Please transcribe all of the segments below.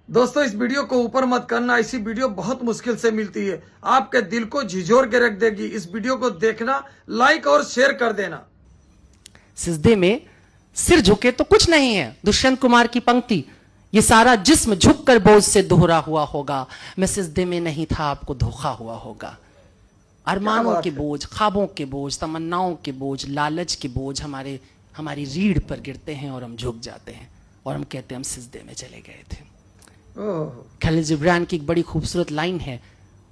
दोस्तों इस वीडियो को ऊपर मत करना, ऐसी वीडियो बहुत मुश्किल से मिलती है, आपके दिल को झिझोर के रख देगी। इस वीडियो को देखना, लाइक और शेयर कर देना। सिजदे में सिर झुके तो कुछ नहीं है। दुष्यंत कुमार की पंक्ति, ये सारा जिस्म झुककर बोझ से दोहरा हुआ होगा, मैं सिजदे में नहीं था आपको धोखा हुआ होगा। अरमानों के बोझ, ख्वाबों के बोझ, तमन्नाओं के बोझ, लालच के बोझ हमारी रीढ़ पर गिरते हैं और हम झुक जाते हैं और हम कहते हैं हम सिजदे में चले गए थे। खलील जिब्रान की एक बड़ी खूबसूरत लाइन है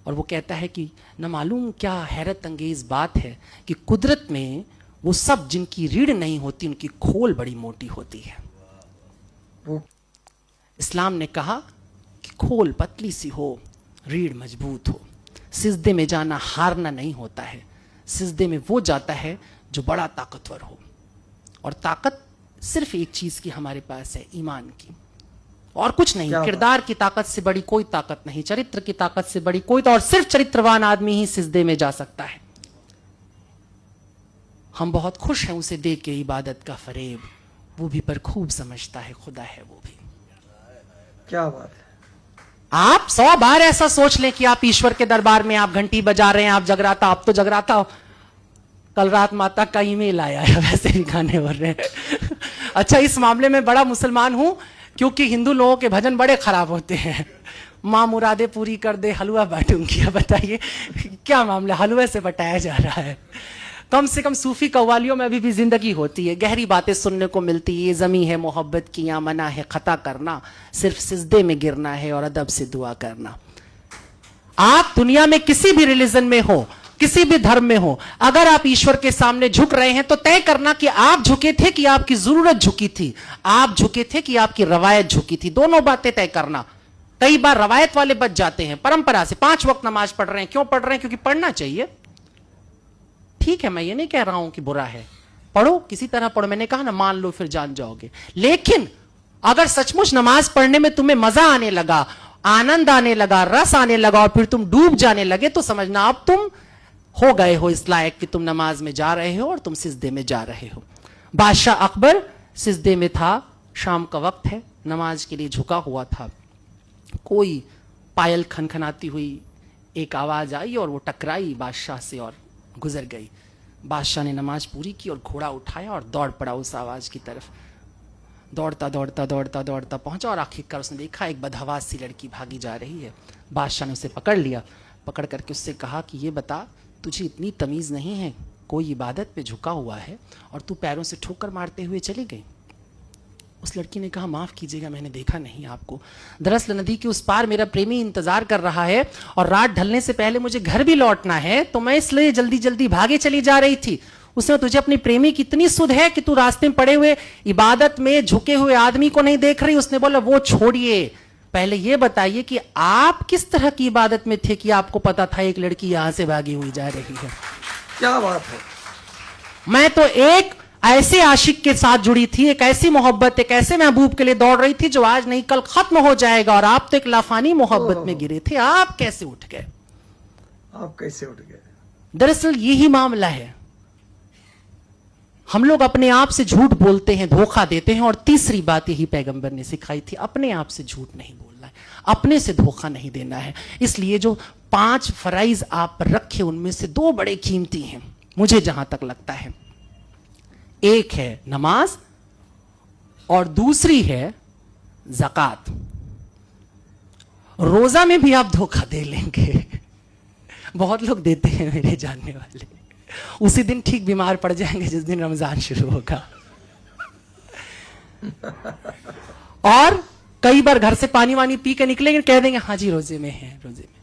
और वो कहता है कि न मालूम क्या हैरत अंगेज बात है कि कुदरत में वो सब जिनकी रीढ़ नहीं होती उनकी खोल बड़ी मोटी होती है। इस्लाम ने कहा कि खोल पतली सी हो, रीढ़ मजबूत हो। सिजदे में जाना हारना नहीं होता है, सिजदे में वो जाता है जो बड़ा ताकतवर हो। और ताकत सिर्फ एक चीज की हमारे पास है, ईमान की, और कुछ नहीं। किरदार की ताकत से बड़ी कोई ताकत नहीं, चरित्र की ताकत से बड़ी कोई, तो और सिर्फ चरित्रवान आदमी ही सिजदे में जा सकता है। हम बहुत खुश हैं उसे देख के इबादत का फरेब, वो भी पर खूब समझता है खुदा है वो भी। क्या बात है। आप 100 बार ऐसा सोच लें कि आप ईश्वर के दरबार में आप घंटी बजा रहे हैं, आप जगराता, आप तो जगराता हो। कल रात माता का ईमेल आया है, वैसे भी गाने हो रहे हैं। अच्छा, इस मामले में बड़ा मुसलमान हूं क्योंकि हिंदू लोगों के भजन बड़े खराब होते हैं। माँ मुरादे पूरी कर दे, हलवा बांटूंगी। अब बताइए क्या मामला, हलवे से बटाया जा रहा है। कम से कम सूफी कव्वालियों में अभी भी जिंदगी होती है, गहरी बातें सुनने को मिलती है। ये जमी है मोहब्बत की, यहाँ मना है खता करना, सिर्फ सिजदे में गिरना है और अदब से दुआ करना। आप दुनिया में किसी भी रिलीजन में हो, किसी भी धर्म में हो, अगर आप ईश्वर के सामने झुक रहे हैं तो तय करना कि आप झुके थे कि आपकी जरूरत झुकी थी, आप झुके थे कि आपकी रवायत झुकी थी। दोनों बातें तय करना। कई बार रवायत वाले बच जाते हैं, परंपरा से 5 वक्त नमाज पढ़ रहे हैं। क्यों पढ़ रहे हैं? क्योंकि पढ़ना चाहिए। ठीक है, मैं ये नहीं कह रहा हूं कि बुरा है, पढ़ो, किसी तरह पढ़ो। मैंने कहा ना, मान लो फिर जान जाओगे। लेकिन अगर सचमुच नमाज पढ़ने में तुम्हें मजा आने लगा, आनंद आने लगा, रस आने लगा और फिर तुम डूब जाने लगे, तो समझना अब तुम हो गए हो इस लायक कि तुम नमाज में जा रहे हो और तुम सिजदे में जा रहे हो। बादशाह अकबर सिजदे में था, शाम का वक्त है, नमाज के लिए झुका हुआ था। कोई पायल खनखनाती हुई एक आवाज आई और वो टकराई बादशाह से और गुजर गई। बादशाह ने नमाज पूरी की और घोड़ा उठाया और दौड़ पड़ा उस आवाज की तरफ। दौड़ता दौड़ता दौड़ता दौड़ता पहुंचा और आखिरकार उसने देखा एक बदहवास सी लड़की भागी जा रही है। बादशाह ने उसे पकड़ लिया, पकड़ करके उससे कहा कि ये बता, तुझे इतनी तमीज नहीं है, कोई इबादत पे झुका हुआ है और तू पैरों से ठोकर मारते हुए चली गई। उस लड़की ने कहा, माफ कीजिएगा, मैंने देखा नहीं आपको। दरअसल नदी के उस पार मेरा प्रेमी इंतजार कर रहा है और रात ढलने से पहले मुझे घर भी लौटना है, तो मैं इसलिए जल्दी जल्दी भागे चली जा रही थी। उसने, तुझे अपनी प्रेमी की इतनी सुध है कि तू रास्ते में पड़े हुए इबादत में झुके हुए आदमी को नहीं देख रही? उसने बोला, वो छोड़िए, पहले ये बताइए कि आप किस तरह की इबादत में थे कि आपको पता था एक लड़की यहां से भागी हुई जा रही है। क्या बात है। मैं तो एक ऐसे आशिक के साथ जुड़ी थी, एक ऐसी मोहब्बत, एक ऐसे महबूब के लिए दौड़ रही थी जो आज नहीं कल खत्म हो जाएगा, और आप तो एक लाफानी मोहब्बत में गिरे थे। आप कैसे उठ गए? आप कैसे उठ गए? दरअसल यही मामला है। हम लोग अपने आप से झूठ बोलते हैं, धोखा देते हैं। और तीसरी बात यही पैगंबर ने सिखाई थी, अपने आप से झूठ नहीं बोलना है, अपने से धोखा नहीं देना है। इसलिए जो 5 फराइज आप रखे उनमें से 2 बड़े कीमती हैं मुझे जहां तक लगता है। एक है नमाज और दूसरी है ज़कात। रोजा में भी आप धोखा दे लेंगे, बहुत लोग देते हैं मेरे जानने वाले। उसी दिन ठीक बीमार पड़ जाएंगे जिस दिन रमजान शुरू होगा। और कई बार घर से पानी वानी पी के निकलेंगे, कह देंगे हाँ जी रोजे में है, रोजे में।